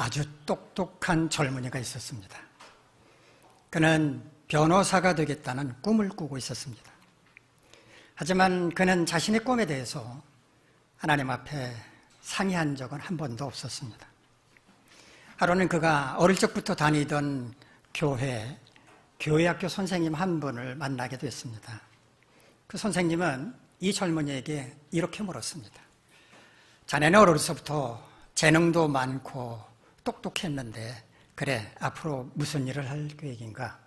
아주 똑똑한 젊은이가 있었습니다. 그는 변호사가 되겠다는 꿈을 꾸고 있었습니다. 하지만 그는 자신의 꿈에 대해서 하나님 앞에 상의한 적은 한 번도 없었습니다. 하루는 그가 어릴 적부터 다니던 교회학교 선생님 한 분을 만나게 됐습니다. 그 선생님은 이 젊은이에게 이렇게 물었습니다. 자네는 어려서부터 재능도 많고 똑똑했는데 그래 앞으로 무슨 일을 할 계획인가?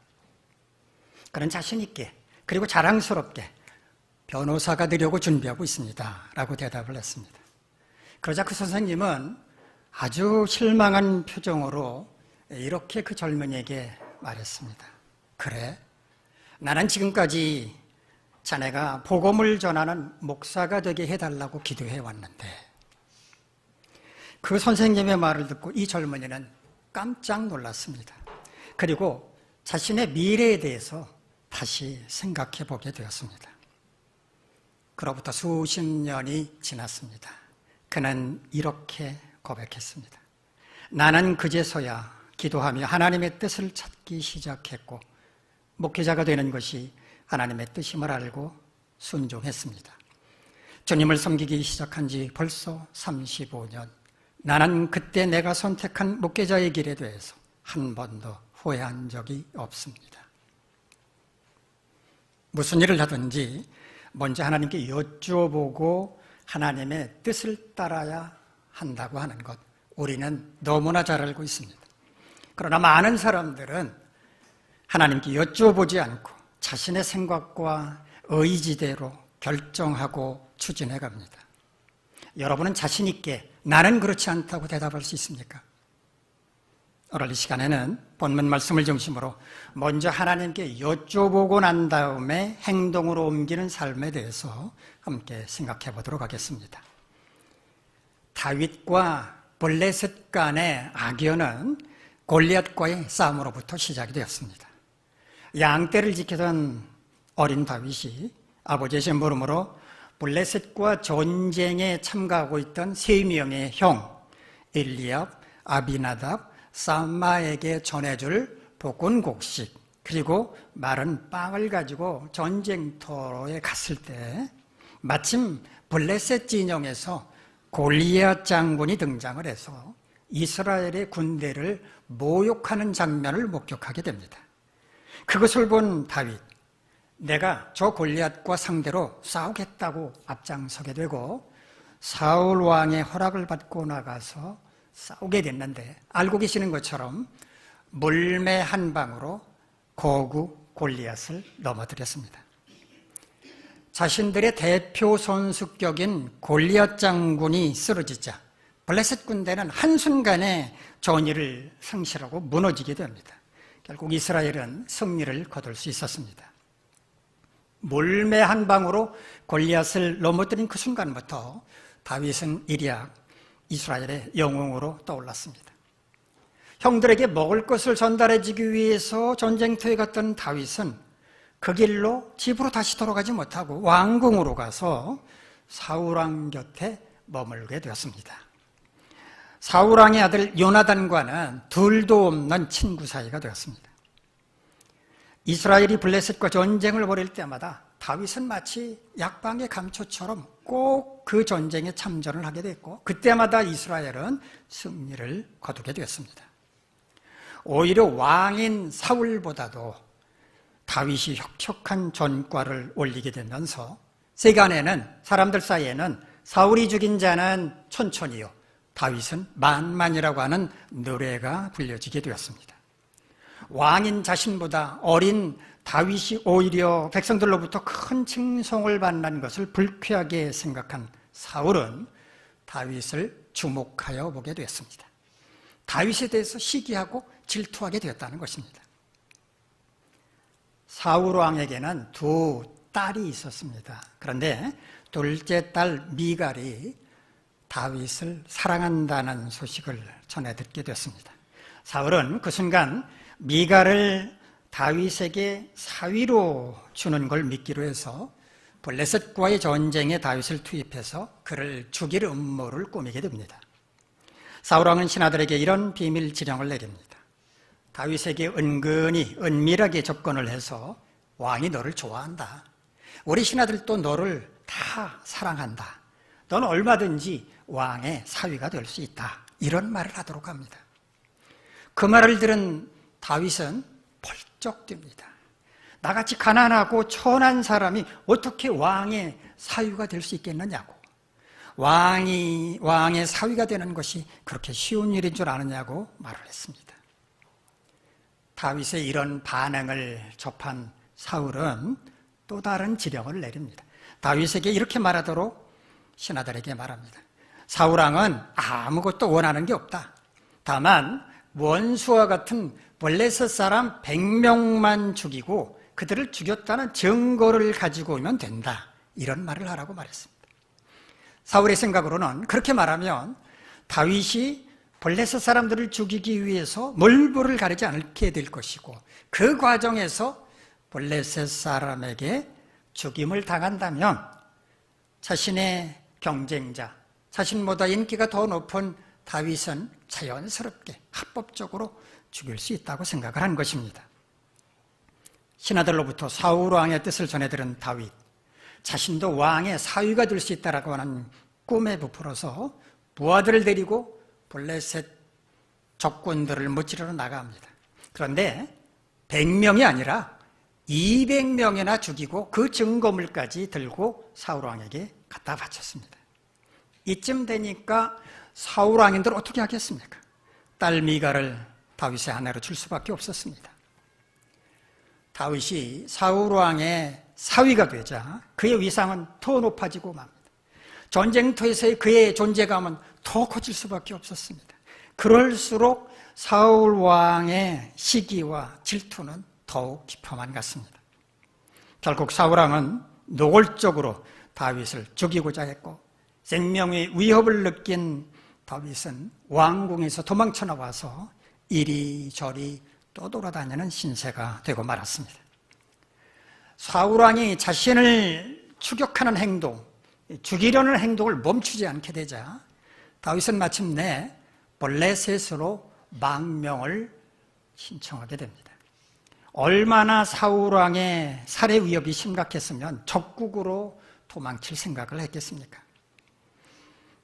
그는 자신 있게 그리고 자랑스럽게 변호사가 되려고 준비하고 있습니다 라고 대답을 했습니다. 그러자 그 선생님은 아주 실망한 표정으로 이렇게 그 젊은이에게 말했습니다. 그래? 나는 지금까지 자네가 복음을 전하는 목사가 되게 해달라고 기도해 왔는데. 그 선생님의 말을 듣고 이 젊은이는 깜짝 놀랐습니다. 그리고 자신의 미래에 대해서 다시 생각해 보게 되었습니다. 그로부터 수십 년이 지났습니다. 그는 이렇게 고백했습니다. 나는 그제서야 기도하며 하나님의 뜻을 찾기 시작했고 목회자가 되는 것이 하나님의 뜻임을 알고 순종했습니다. 주님을 섬기기 시작한 지 벌써 35년. 나는 그때 내가 선택한 목회자의 길에 대해서 한 번도 후회한 적이 없습니다. 무슨 일을 하든지 먼저 하나님께 여쭈어보고 하나님의 뜻을 따라야 한다고 하는 것, 우리는 너무나 잘 알고 있습니다. 그러나 많은 사람들은 하나님께 여쭈어보지 않고 자신의 생각과 의지대로 결정하고 추진해 갑니다. 여러분은 자신 있게 나는 그렇지 않다고 대답할 수 있습니까? 오늘 이 시간에는 본문 말씀을 중심으로 먼저 하나님께 여쭤보고 난 다음에 행동으로 옮기는 삶에 대해서 함께 생각해 보도록 하겠습니다. 다윗과 블레셋 간의 악연은 골리앗과의 싸움으로부터 시작이 되었습니다. 양떼를 지키던 어린 다윗이 아버지의 심부름으로 블레셋과 전쟁에 참가하고 있던 3명의 형 엘리압, 아비나답, 쌈마에게 전해줄 볶은곡식 그리고 마른 빵을 가지고 전쟁터에 갔을 때 마침 블레셋 진영에서 골리앗 장군이 등장을 해서 이스라엘의 군대를 모욕하는 장면을 목격하게 됩니다. 그것을 본 다윗, 내가 저 골리앗과 상대로 싸우겠다고 앞장서게 되고 사울 왕의 허락을 받고 나가서 싸우게 됐는데 알고 계시는 것처럼 물매 한 방으로 고구 골리앗을 넘어뜨렸습니다. 자신들의 대표 선수격인 골리앗 장군이 쓰러지자 블레셋 군대는 한순간에 전의를 상실하고 무너지게 됩니다. 결국 이스라엘은 승리를 거둘 수 있었습니다. 물매 한 방으로 골리앗을 넘어뜨린 그 순간부터 다윗은 일약 이스라엘의 영웅으로 떠올랐습니다. 형들에게 먹을 것을 전달해주기 위해서 전쟁터에 갔던 다윗은 그 길로 집으로 다시 돌아가지 못하고 왕궁으로 가서 사울왕 곁에 머물게 되었습니다. 사울왕의 아들 요나단과는 둘도 없는 친구 사이가 되었습니다. 이스라엘이 블레셋과 전쟁을 벌일 때마다 다윗은 마치 약방의 감초처럼 꼭 그 전쟁에 참전을 하게 됐고 그때마다 이스라엘은 승리를 거두게 되었습니다. 오히려 왕인 사울보다도 다윗이 혁혁한 전과를 올리게 되면서 세간에는 사람들 사이에는 사울이 죽인 자는 천천히요 다윗은 만만이라고 하는 노래가 불려지게 되었습니다. 왕인 자신보다 어린 다윗이 오히려 백성들로부터 큰 칭송을 받는 것을 불쾌하게 생각한 사울은 다윗을 주목하여 보게 되었습니다. 다윗에 대해서 시기하고 질투하게 되었다는 것입니다. 사울 왕에게는 두 딸이 있었습니다. 그런데 둘째 딸 미갈이 다윗을 사랑한다는 소식을 전해 듣게 됐습니다. 사울은 그 순간 미갈을 다윗에게 사위로 주는 걸 믿기로 해서 블레셋과의 전쟁에 다윗을 투입해서 그를 죽일 음모를 꾸미게 됩니다. 사울왕은 신하들에게 이런 비밀 지령을 내립니다. 다윗에게 은근히 은밀하게 접근을 해서 왕이 너를 좋아한다. 우리 신하들도 너를 다 사랑한다. 너는 얼마든지 왕의 사위가 될 수 있다. 이런 말을 하도록 합니다. 그 말을 들은 다윗은 펄쩍 뜁니다. 나같이 가난하고 천한 사람이 어떻게 왕의 사위가 될 수 있겠느냐고. 왕의 사위가 되는 것이 그렇게 쉬운 일인 줄 아느냐고 말을 했습니다. 다윗의 이런 반응을 접한 사울은 또 다른 지령을 내립니다. 다윗에게 이렇게 말하도록 신하들에게 말합니다. 사울왕은 아무것도 원하는 게 없다. 다만 원수와 같은 블레셋 사람 100명만 죽이고 그들을 죽였다는 증거를 가지고 오면 된다. 이런 말을 하라고 말했습니다. 사울의 생각으로는 그렇게 말하면 다윗이 블레셋 사람들을 죽이기 위해서 몰부를 가리지 않게 될 것이고 그 과정에서 블레셋 사람에게 죽임을 당한다면 자신의 경쟁자, 자신보다 인기가 더 높은 다윗은 자연스럽게 합법적으로 죽일 수 있다고 생각을 한 것입니다. 신하들로부터 사울 왕의 뜻을 전해 들은 다윗, 자신도 왕의 사위가 될 수 있다라고 하는 꿈에 부풀어서 부하들을 데리고 블레셋 적군들을 무찌르러 나갑니다. 그런데 100명이 아니라 200명이나 죽이고 그 증거물까지 들고 사울 왕에게 갖다 바쳤습니다. 이쯤 되니까 사울 왕인들 어떻게 하겠습니까? 딸 미갈을 다윗의 아내로 줄 수밖에 없었습니다. 다윗이 사울 왕의 사위가 되자 그의 위상은 더 높아지고 맙니다. 전쟁터에서의 그의 존재감은 더 커질 수밖에 없었습니다. 그럴수록 사울 왕의 시기와 질투는 더욱 깊어만 갔습니다. 결국 사울 왕은 노골적으로 다윗을 죽이고자 했고 생명의 위협을 느낀 다윗은 왕궁에서 도망쳐 나와서 이리저리 떠돌아다니는 신세가 되고 말았습니다. 사울 왕이 자신을 추격하는 행동, 죽이려는 행동을 멈추지 않게 되자 다윗은 마침내 블레셋으로 망명을 신청하게 됩니다. 얼마나 사울 왕의 살해 위협이 심각했으면 적국으로 도망칠 생각을 했겠습니까?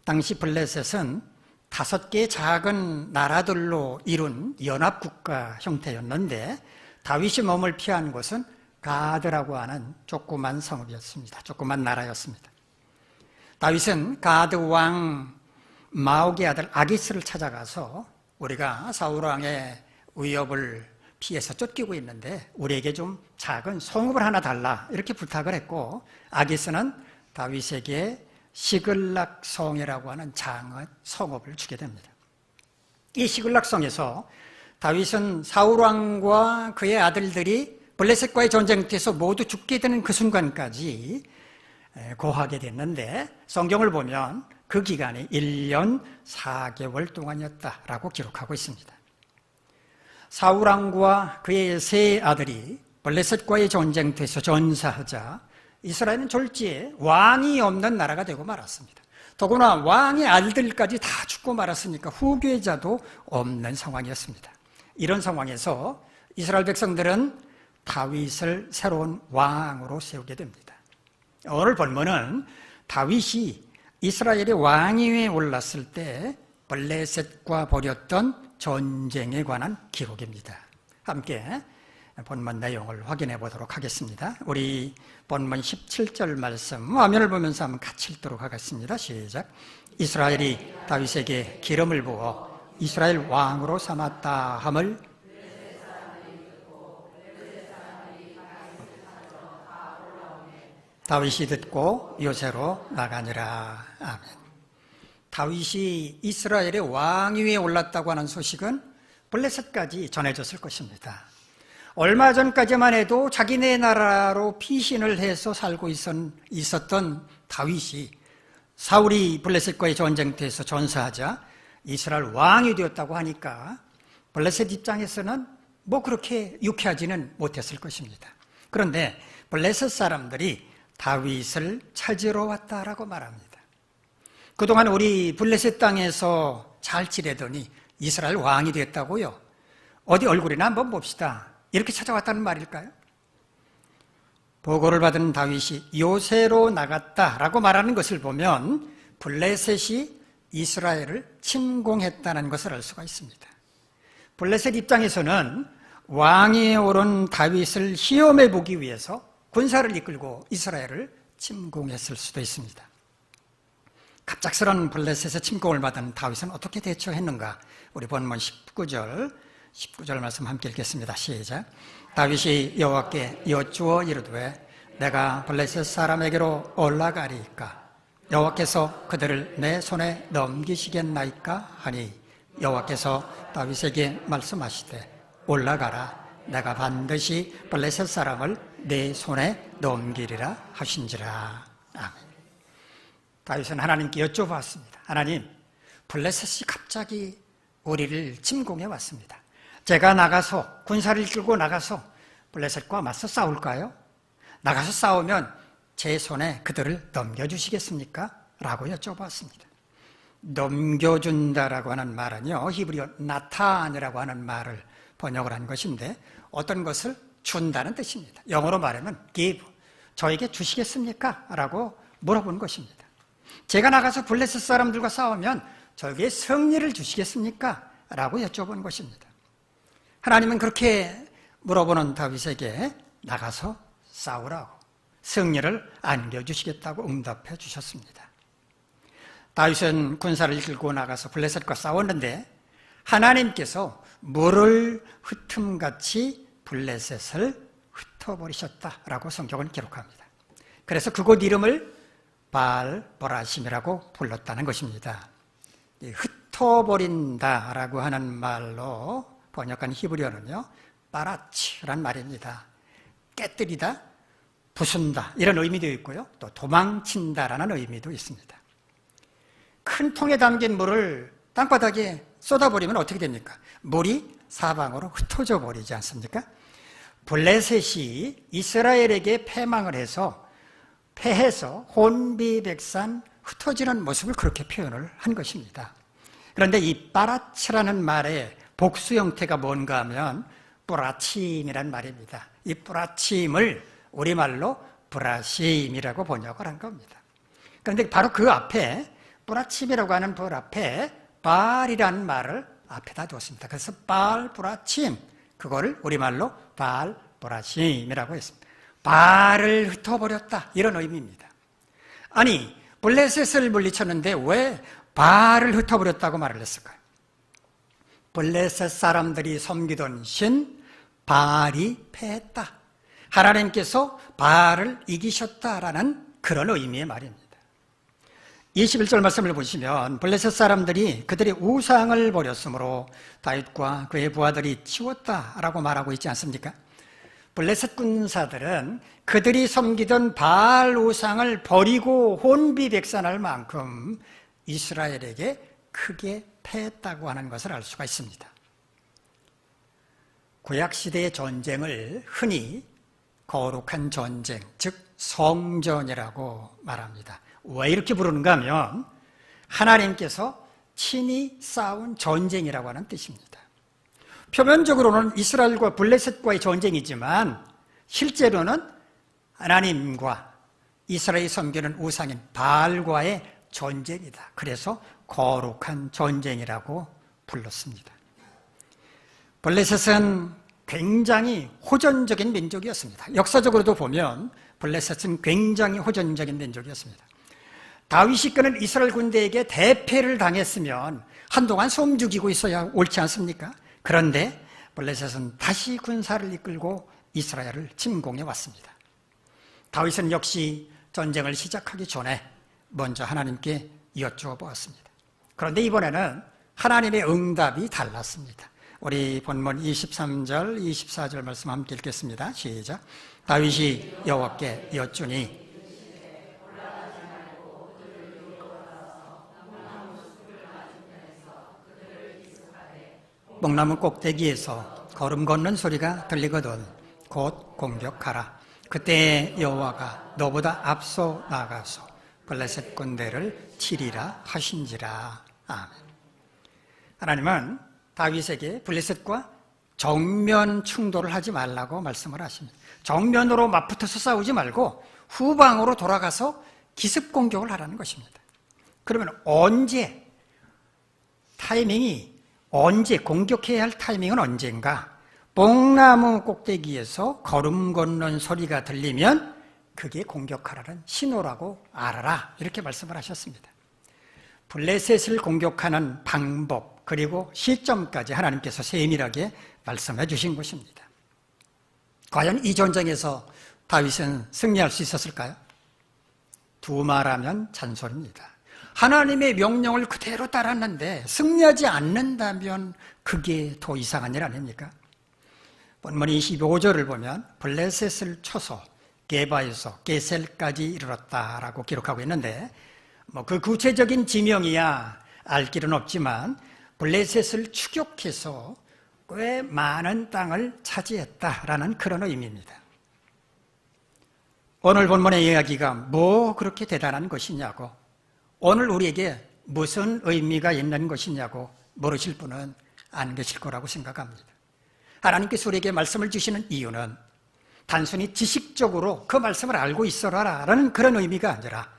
당시 블레셋은 5개의 작은 나라들로 이룬 연합국가 형태였는데 다윗이 몸을 피한 곳은 가드라고 하는 조그만 성읍이었습니다. 조그만 나라였습니다. 다윗은 가드 왕 마옥의 아들 아기스를 찾아가서 우리가 사울 왕의 위협을 피해서 쫓기고 있는데 우리에게 좀 작은 성읍을 하나 달라 이렇게 부탁을 했고 아기스는 다윗에게 시글락 성이라고 하는 작은 성읍을 주게 됩니다. 이 시글락 성에서 다윗은 사울 왕과 그의 아들들이 블레셋과의 전쟁터에서 모두 죽게 되는 그 순간까지 거하게 됐는데 성경을 보면 그 기간이 1년 4개월 동안이었다라고 기록하고 있습니다. 사울 왕과 그의 세 아들이 블레셋과의 전쟁터에서 전사하자 이스라엘은 졸지에 왕이 없는 나라가 되고 말았습니다. 더구나 왕의 아들들까지 다 죽고 말았으니까 후계자도 없는 상황이었습니다. 이런 상황에서 이스라엘 백성들은 다윗을 새로운 왕으로 세우게 됩니다. 오늘 본문은 다윗이 이스라엘의 왕위에 올랐을 때 블레셋과 벌였던 전쟁에 관한 기록입니다. 함께 본문 내용을 확인해 보도록 하겠습니다. 우리 본문 17절 말씀 화면을 보면서 한번 같이 읽도록 하겠습니다. 시작. 이스라엘이 다윗에게 기름을 부어 이스라엘 왕으로 삼았다 함을 다윗이 듣고 요새로 나가니라. 아멘. 다윗이 이스라엘의 왕위에 올랐다고 하는 소식은 블레셋까지 전해졌을 것입니다. 얼마 전까지만 해도 자기네 나라로 피신을 해서 살고 있었던 다윗이 사울이 블레셋과의 전쟁터에서 전사하자 이스라엘 왕이 되었다고 하니까 블레셋 입장에서는 뭐 그렇게 유쾌하지는 못했을 것입니다. 그런데 블레셋 사람들이 다윗을 찾으러 왔다라고 말합니다. 그동안 우리 블레셋 땅에서 잘 지내더니 이스라엘 왕이 됐다고요? 어디 얼굴이나 한번 봅시다. 이렇게 찾아왔다는 말일까요? 보고를 받은 다윗이 요새로 나갔다라고 말하는 것을 보면 블레셋이 이스라엘을 침공했다는 것을 알 수가 있습니다. 블레셋 입장에서는 왕위에 오른 다윗을 시험해 보기 위해서 군사를 이끌고 이스라엘을 침공했을 수도 있습니다. 갑작스런 블레셋의 침공을 받은 다윗은 어떻게 대처했는가? 우리 본문 19절 말씀 함께 읽겠습니다. 시작. 다윗이 여호와께 여쭈어 이르되 내가 블레셋 사람에게로 올라가리이까? 여호와께서 그들을 내 손에 넘기시겠나이까? 하니 여호와께서 다윗에게 말씀하시되 올라가라. 내가 반드시 블레셋 사람을 내 손에 넘기리라 하신지라. 아멘. 다윗은 하나님께 여쭤봤습니다. 하나님, 블레셋이 갑자기 우리를 침공해 왔습니다. 제가 나가서 군사를 이끌고 나가서 블레셋과 맞서 싸울까요? 나가서 싸우면 제 손에 그들을 넘겨주시겠습니까? 라고 여쭤봤습니다. 넘겨준다라고 하는 말은요, 히브리어 나탄이라고 하는 말을 번역을 한 것인데 어떤 것을 준다는 뜻입니다. 영어로 말하면 give, 저에게 주시겠습니까? 라고 물어본 것입니다. 제가 나가서 블레셋 사람들과 싸우면 저에게 승리를 주시겠습니까? 라고 여쭤본 것입니다. 하나님은 그렇게 물어보는 다윗에게 나가서 싸우라고, 승리를 안겨주시겠다고 응답해 주셨습니다. 다윗은 군사를 이끌고 나가서 블레셋과 싸웠는데 하나님께서 물을 흩음같이 블레셋을 흩어버리셨다라고 성경은 기록합니다. 그래서 그곳 이름을 바알보라심이라고 불렀다는 것입니다. 흩어버린다라고 하는 말로 번역한 히브리어는요, 빠라치란 말입니다. 깨뜨리다, 부순다 이런 의미도 있고요, 또 도망친다라는 의미도 있습니다. 큰 통에 담긴 물을 땅바닥에 쏟아버리면 어떻게 됩니까? 물이 사방으로 흩어져 버리지 않습니까? 블레셋이 이스라엘에게 패해서 혼비백산 흩어지는 모습을 그렇게 표현을 한 것입니다. 그런데 이 빠라치라는 말의 복수 형태가 뭔가 하면 뿌라침이란 말입니다. 이 뿌라침을 우리말로 브라심이라고 번역을 한 겁니다. 그런데 바로 그 앞에 뿌라침이라고 하는 벌 앞에 바알이라는 말을 앞에다 두었습니다. 그래서 바알 뿌라침, 그거를 우리말로 바알 뿌라심이라고 했습니다. 바알을 흩어버렸다 이런 의미입니다. 아니, 블레셋을 물리쳤는데 왜 바알을 흩어버렸다고 말을 했을까요? 블레셋 사람들이 섬기던 신 바알이 패했다. 하나님께서 바알을 이기셨다라는 그런 의미의 말입니다. 21절 말씀을 보시면 블레셋 사람들이 그들의 우상을 버렸으므로 다윗과 그의 부하들이 치웠다라고 말하고 있지 않습니까? 블레셋 군사들은 그들이 섬기던 바알 우상을 버리고 혼비백산할 만큼 이스라엘에게 크게 패했다고 하는 것을 알 수가 있습니다. 구약시대의 전쟁을 흔히 거룩한 전쟁, 즉 성전이라고 말합니다. 왜 이렇게 부르는가 하면 하나님께서 친히 싸운 전쟁이라고 하는 뜻입니다. 표면적으로는 이스라엘과 블레셋과의 전쟁이지만 실제로는 하나님과 이스라엘이 섬기는 우상인 바알과의 전쟁이다. 그래서 거룩한 전쟁이라고 불렀습니다. 블레셋은 굉장히 호전적인 민족이었습니다. 역사적으로도 보면 블레셋은 굉장히 호전적인 민족이었습니다. 다윗이 이끄는 이스라엘 군대에게 대패를 당했으면 한동안 숨죽이고 있어야 옳지 않습니까? 그런데 블레셋은 다시 군사를 이끌고 이스라엘을 침공해 왔습니다. 다윗은 역시 전쟁을 시작하기 전에 먼저 하나님께 여쭈어 보았습니다. 그런데 이번에는 하나님의 응답이 달랐습니다. 우리 본문 23절, 24절 말씀 함께 읽겠습니다. 시작. 다윗이 여호와께 여쭈니 뽕나무 꼭대기에서 걸음 걷는 소리가 들리거든 곧 공격하라. 그때 여호와가 너보다 앞서 나가서 블레셋 군대를 치리라 하신지라. 아멘. 하나님은 다윗에게 블레셋과 정면 충돌을 하지 말라고 말씀을 하십니다. 정면으로 맞붙어서 싸우지 말고 후방으로 돌아가서 기습 공격을 하라는 것입니다. 그러면 언제 공격해야 할 타이밍은 언젠가? 뽕나무 꼭대기에서 걸음 걷는 소리가 들리면 그게 공격하라는 신호라고 알아라, 이렇게 말씀을 하셨습니다. 블레셋을 공격하는 방법 그리고 시점까지 하나님께서 세밀하게 말씀해 주신 것입니다. 과연 이 전쟁에서 다윗은 승리할 수 있었을까요? 두말하면 잔소리입니다. 하나님의 명령을 그대로 따랐는데 승리하지 않는다면 그게 더 이상한 일 아닙니까? 본문 25절을 보면 블레셋을 쳐서 게바에서 게셀까지 이르렀다라고 기록하고 있는데 그 구체적인 지명이야 알 길은 없지만 블레셋을 추격해서 꽤 많은 땅을 차지했다라는 그런 의미입니다. 오늘 본문의 이야기가 뭐 그렇게 대단한 것이냐고, 오늘 우리에게 무슨 의미가 있는 것이냐고 물으실 분은 안 계실 거라고 생각합니다. 하나님께서 우리에게 말씀을 주시는 이유는 단순히 지식적으로 그 말씀을 알고 있어라라는 그런 의미가 아니라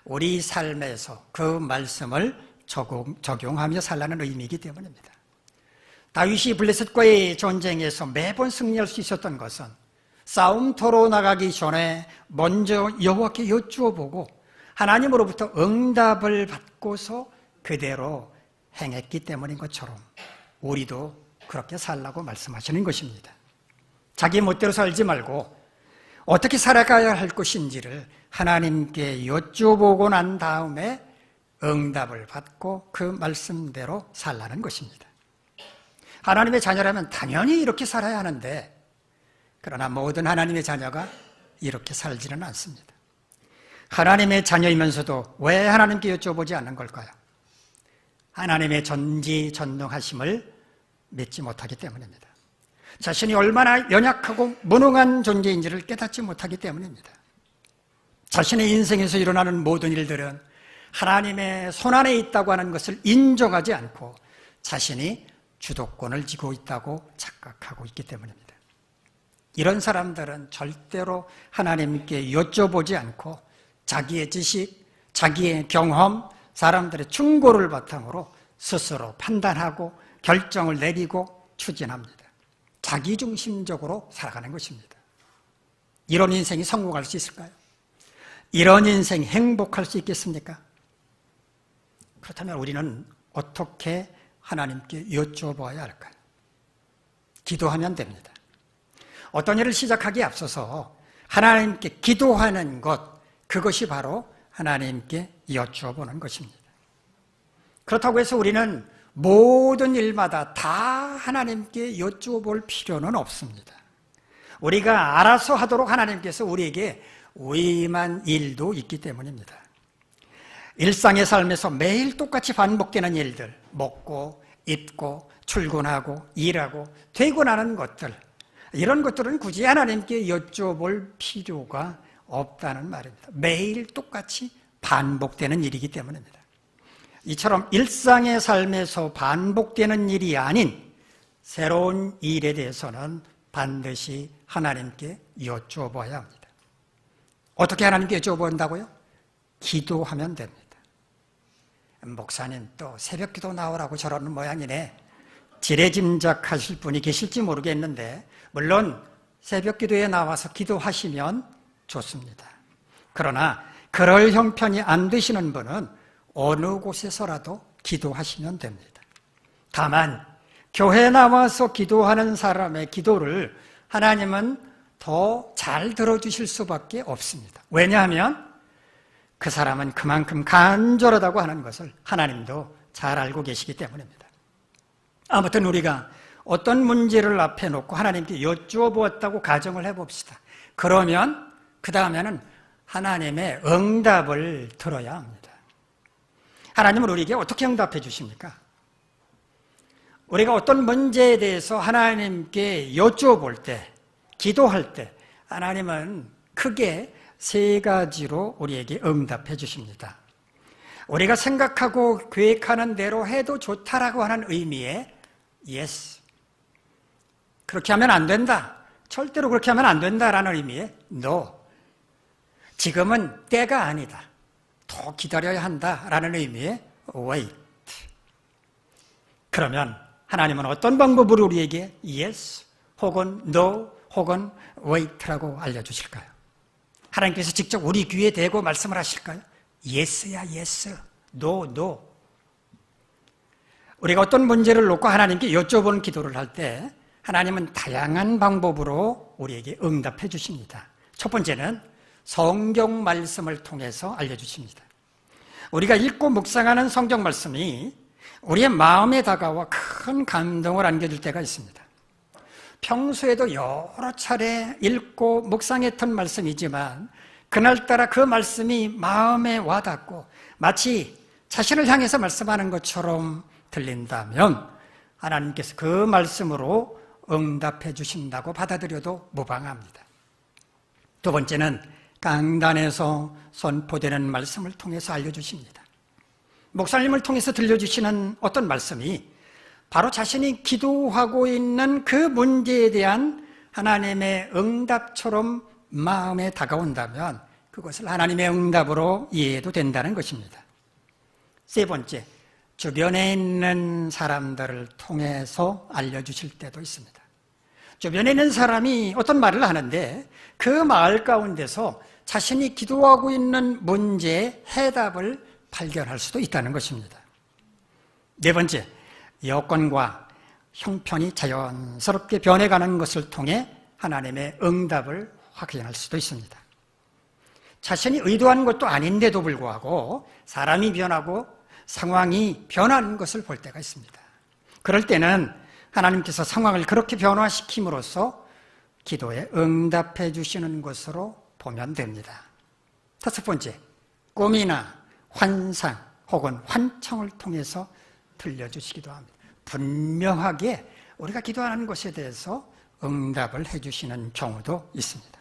우리 삶에서 그 말씀을 적용하며 살라는 의미이기 때문입니다. 다윗이 블레셋과의 전쟁에서 매번 승리할 수 있었던 것은 싸움터로 나가기 전에 먼저 여호와께 여쭈어보고 하나님으로부터 응답을 받고서 그대로 행했기 때문인 것처럼 우리도 그렇게 살라고 말씀하시는 것입니다. 자기 멋대로 살지 말고 어떻게 살아가야 할 것인지를 하나님께 여쭈어보고 난 다음에 응답을 받고 그 말씀대로 살라는 것입니다. 하나님의 자녀라면 당연히 이렇게 살아야 하는데, 그러나 모든 하나님의 자녀가 이렇게 살지는 않습니다. 하나님의 자녀이면서도 왜 하나님께 여쭤보지 않는 걸까요? 하나님의 전지전능하심을 믿지 못하기 때문입니다. 자신이 얼마나 연약하고 무능한 존재인지를 깨닫지 못하기 때문입니다. 자신의 인생에서 일어나는 모든 일들은 하나님의 손안에 있다고 하는 것을 인정하지 않고 자신이 주도권을 쥐고 있다고 착각하고 있기 때문입니다. 이런 사람들은 절대로 하나님께 여쭤보지 않고 자기의 지식, 자기의 경험, 사람들의 충고를 바탕으로 스스로 판단하고 결정을 내리고 추진합니다. 자기중심적으로 살아가는 것입니다. 이런 인생이 성공할 수 있을까요? 이런 인생이 행복할 수 있겠습니까? 그렇다면 우리는 어떻게 하나님께 여쭤봐야 할까요? 기도하면 됩니다. 어떤 일을 시작하기에 앞서서 하나님께 기도하는 것, 그것이 바로 하나님께 여쭤보는 것입니다. 그렇다고 해서 우리는 모든 일마다 다 하나님께 여쭤볼 필요는 없습니다. 우리가 알아서 하도록 하나님께서 우리에게 위임한 일도 있기 때문입니다. 일상의 삶에서 매일 똑같이 반복되는 일들, 먹고, 입고, 출근하고, 일하고, 되고 나는 것들, 이런 것들은 굳이 하나님께 여쭤볼 필요가 없다는 말입니다. 매일 똑같이 반복되는 일이기 때문입니다. 이처럼 일상의 삶에서 반복되는 일이 아닌 새로운 일에 대해서는 반드시 하나님께 여쭤봐야 합니다. 어떻게 하나님께 여쭤본다고요? 기도하면 됩니다. 목사님 또 새벽기도 나오라고 저러는 모양이네. 지레짐작하실 분이 계실지 모르겠는데 물론 새벽기도에 나와서 기도하시면 좋습니다. 그러나 그럴 형편이 안 되시는 분은 어느 곳에서라도 기도하시면 됩니다. 다만 교회에 나와서 기도하는 사람의 기도를 하나님은 더 잘 들어주실 수밖에 없습니다. 왜냐하면 그 사람은 그만큼 간절하다고 하는 것을 하나님도 잘 알고 계시기 때문입니다. 아무튼 우리가 어떤 문제를 앞에 놓고 하나님께 여쭈어보았다고 가정을 해봅시다. 그러면 그 다음에는 하나님의 응답을 들어야 합니다. 하나님은 우리에게 어떻게 응답해 주십니까? 우리가 어떤 문제에 대해서 하나님께 여쭈어볼 때, 기도할 때 하나님은 크게 세 가지로 우리에게 응답해 주십니다. 우리가 생각하고 계획하는 대로 해도 좋다라고 하는 의미의 yes. 그렇게 하면 안 된다. 절대로 그렇게 하면 안 된다라는 의미의 no. 지금은 때가 아니다. 더 기다려야 한다라는 의미의 wait. 그러면 하나님은 어떤 방법으로 우리에게 yes 혹은 no 혹은 wait라고 알려주실까요? 하나님께서 직접 우리 귀에 대고 말씀을 하실까요? yes야 yes, no, no. 우리가 어떤 문제를 놓고 하나님께 여쭤보는 기도를 할 때 하나님은 다양한 방법으로 우리에게 응답해 주십니다. 첫 번째는 성경 말씀을 통해서 알려주십니다. 우리가 읽고 묵상하는 성경 말씀이 우리의 마음에 다가와 큰 감동을 안겨줄 때가 있습니다. 평소에도 여러 차례 읽고 묵상했던 말씀이지만 그날따라 그 말씀이 마음에 와닿고 마치 자신을 향해서 말씀하는 것처럼 들린다면 하나님께서 그 말씀으로 응답해 주신다고 받아들여도 무방합니다. 두 번째는 강단에서 선포되는 말씀을 통해서 알려주십니다. 목사님을 통해서 들려주시는 어떤 말씀이 바로 자신이 기도하고 있는 그 문제에 대한 하나님의 응답처럼 마음에 다가온다면 그것을 하나님의 응답으로 이해해도 된다는 것입니다. 세 번째, 주변에 있는 사람들을 통해서 알려주실 때도 있습니다. 주변에 있는 사람이 어떤 말을 하는데 그 말 가운데서 자신이 기도하고 있는 문제의 해답을 발견할 수도 있다는 것입니다. 네 번째, 여건과 형편이 자연스럽게 변해가는 것을 통해 하나님의 응답을 확인할 수도 있습니다. 자신이 의도한 것도 아닌데도 불구하고 사람이 변하고 상황이 변하는 것을 볼 때가 있습니다. 그럴 때는 하나님께서 상황을 그렇게 변화시킴으로써 기도에 응답해 주시는 것으로 보면 됩니다. 다섯 번째, 꿈이나 환상 혹은 환청을 통해서 들려주시기도 합니다. 분명하게 우리가 기도하는 것에 대해서 응답을 해주시는 경우도 있습니다.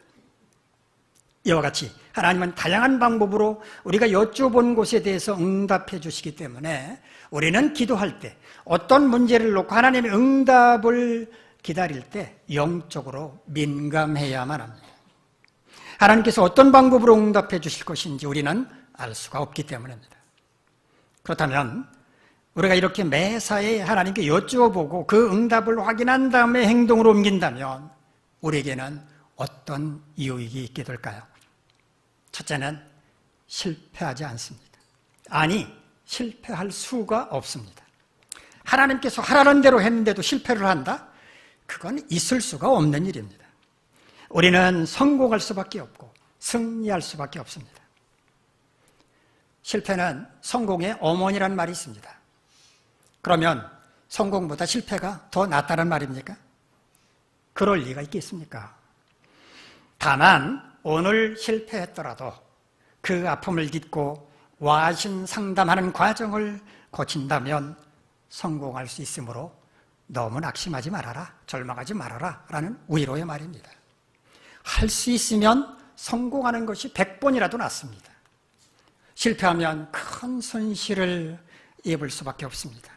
이와 같이 하나님은 다양한 방법으로 우리가 여쭤본 것에 대해서 응답해 주시기 때문에 우리는 기도할 때 어떤 문제를 놓고 하나님의 응답을 기다릴 때 영적으로 민감해야만 합니다. 하나님께서 어떤 방법으로 응답해 주실 것인지 우리는 알 수가 없기 때문입니다. 그렇다면 우리가 이렇게 매사에 하나님께 여쭈어보고 그 응답을 확인한 다음에 행동으로 옮긴다면 우리에게는 어떤 유익이 있게 될까요? 첫째는 실패하지 않습니다. 아니, 실패할 수가 없습니다. 하나님께서 하라는 대로 했는데도 실패를 한다? 그건 있을 수가 없는 일입니다. 우리는 성공할 수밖에 없고 승리할 수밖에 없습니다. 실패는 성공의 어머니라는 말이 있습니다. 그러면 성공보다 실패가 더 낫다는 말입니까? 그럴 리가 있겠습니까? 다만 오늘 실패했더라도 그 아픔을 딛고 와신 상담하는 과정을 거친다면 성공할 수 있으므로 너무 낙심하지 말아라, 절망하지 말아라 라는 위로의 말입니다. 할 수 있으면 성공하는 것이 100번이라도 낫습니다. 실패하면 큰 손실을 입을 수밖에 없습니다.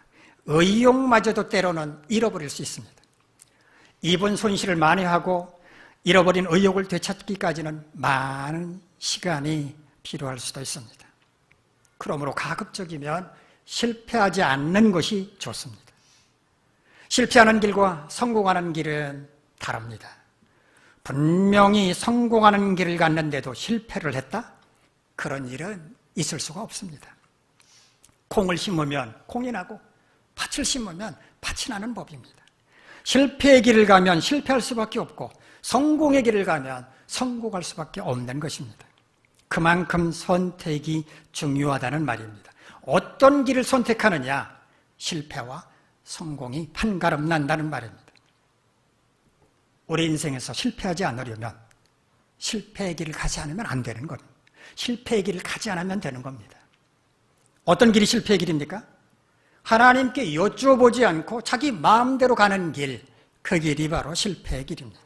의욕마저도 때로는 잃어버릴 수 있습니다. 입은 손실을 만회하고 잃어버린 의욕을 되찾기까지는 많은 시간이 필요할 수도 있습니다. 그러므로 가급적이면 실패하지 않는 것이 좋습니다. 실패하는 길과 성공하는 길은 다릅니다. 분명히 성공하는 길을 갔는데도 실패를 했다? 그런 일은 있을 수가 없습니다. 콩을 심으면 콩이 나고 팥을 심으면 팥이 나는 법입니다. 실패의 길을 가면 실패할 수밖에 없고 성공의 길을 가면 성공할 수밖에 없는 것입니다. 그만큼 선택이 중요하다는 말입니다. 어떤 길을 선택하느냐, 실패와 성공이 판가름 난다는 말입니다. 우리 인생에서 실패하지 않으려면 실패의 길을 가지 않으면 안 되는 겁니다. 실패의 길을 가지 않으면 되는 겁니다. 어떤 길이 실패의 길입니까? 하나님께 여쭈어보지 않고 자기 마음대로 가는 길, 그 길이 바로 실패의 길입니다.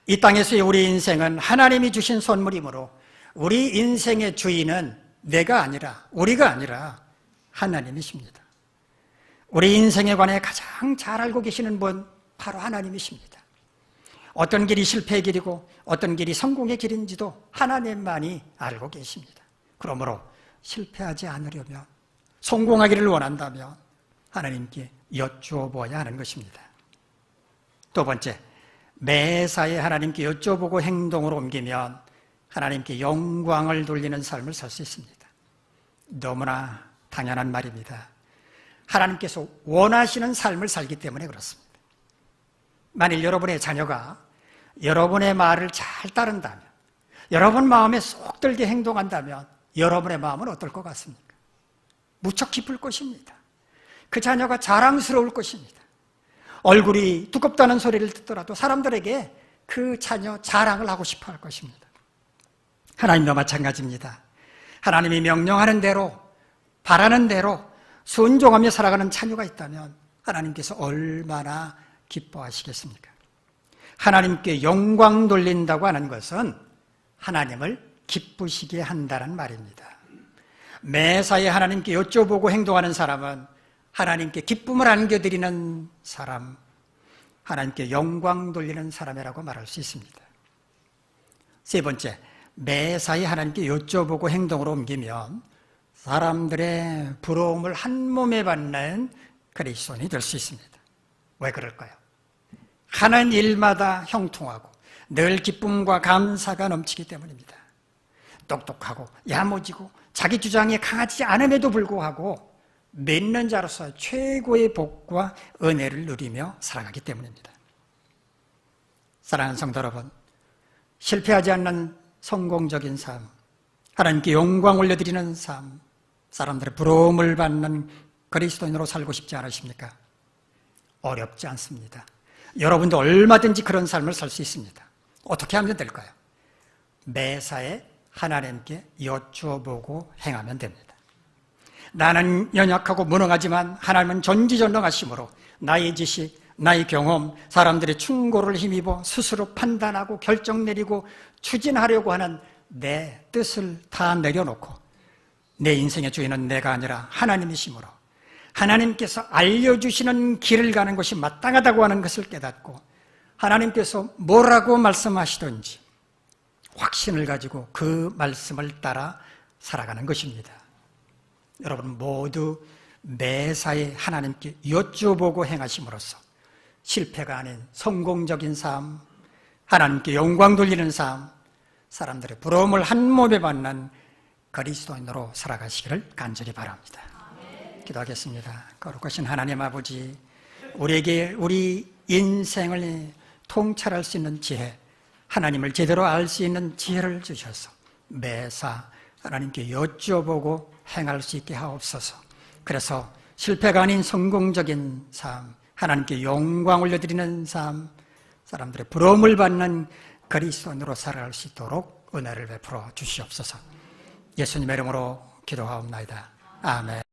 이 땅에서의 우리 인생은 하나님이 주신 선물이므로 우리 인생의 주인은 내가 아니라, 우리가 아니라 하나님이십니다. 우리 인생에 관해 가장 잘 알고 계시는 분, 바로 하나님이십니다. 어떤 길이 실패의 길이고 어떤 길이 성공의 길인지도 하나님만이 알고 계십니다. 그러므로 실패하지 않으려면, 성공하기를 원한다면 하나님께 여쭈어보아야 하는 것입니다. 두 번째, 매사에 하나님께 여쭤보고 행동으로 옮기면 하나님께 영광을 돌리는 삶을 살 수 있습니다. 너무나 당연한 말입니다. 하나님께서 원하시는 삶을 살기 때문에 그렇습니다. 만일 여러분의 자녀가 여러분의 말을 잘 따른다면, 여러분 마음에 쏙 들게 행동한다면 여러분의 마음은 어떨 것 같습니까? 무척 기쁠 것입니다. 그 자녀가 자랑스러울 것입니다. 얼굴이 두껍다는 소리를 듣더라도 사람들에게 그 자녀 자랑을 하고 싶어 할 것입니다. 하나님도 마찬가지입니다. 하나님이 명령하는 대로, 바라는 대로 순종하며 살아가는 자녀가 있다면 하나님께서 얼마나 기뻐하시겠습니까? 하나님께 영광 돌린다고 하는 것은 하나님을 기쁘시게 한다는 말입니다. 매사에 하나님께 여쭤보고 행동하는 사람은 하나님께 기쁨을 안겨드리는 사람, 하나님께 영광 돌리는 사람이라고 말할 수 있습니다. 세 번째, 매사에 하나님께 여쭤보고 행동으로 옮기면 사람들의 부러움을 한 몸에 받는 그리스도인이 될 수 있습니다. 왜 그럴까요? 하는 일마다 형통하고 늘 기쁨과 감사가 넘치기 때문입니다. 똑똑하고 야무지고 자기 주장이 강하지 않음에도 불구하고 믿는 자로서 최고의 복과 은혜를 누리며 살아가기 때문입니다. 사랑하는 성도 여러분, 실패하지 않는 성공적인 삶, 하나님께 영광 올려드리는 삶, 사람들의 부러움을 받는 그리스도인으로 살고 싶지 않으십니까? 어렵지 않습니다. 여러분도 얼마든지 그런 삶을 살 수 있습니다. 어떻게 하면 될까요? 매사에 하나님께 여쭈어보고 행하면 됩니다. 나는 연약하고 무능하지만 하나님은 전지전능하심으로 나의 지식, 나의 경험, 사람들의 충고를 힘입어 스스로 판단하고 결정 내리고 추진하려고 하는 내 뜻을 다 내려놓고 내 인생의 주인은 내가 아니라 하나님이시므로 하나님께서 알려주시는 길을 가는 것이 마땅하다고 하는 것을 깨닫고 하나님께서 뭐라고 말씀하시든지 확신을 가지고 그 말씀을 따라 살아가는 것입니다. 여러분 모두 매사에 하나님께 여쭈어보고 행하심으로써 실패가 아닌 성공적인 삶, 하나님께 영광 돌리는 삶, 사람들의 부러움을 한 몸에 받는 그리스도인으로 살아가시기를 간절히 바랍니다. 기도하겠습니다. 거룩하신 하나님 아버지, 우리에게 우리 인생을 통찰할 수 있는 지혜, 하나님을 제대로 알 수 있는 지혜를 주셔서 매사 하나님께 여쭈어보고 행할 수 있게 하옵소서. 그래서 실패가 아닌 성공적인 삶, 하나님께 영광 올려드리는 삶, 사람들의 부러움을 받는 그리스도인으로 살아갈 수 있도록 은혜를 베풀어 주시옵소서. 예수님의 이름으로 기도하옵나이다. 아멘.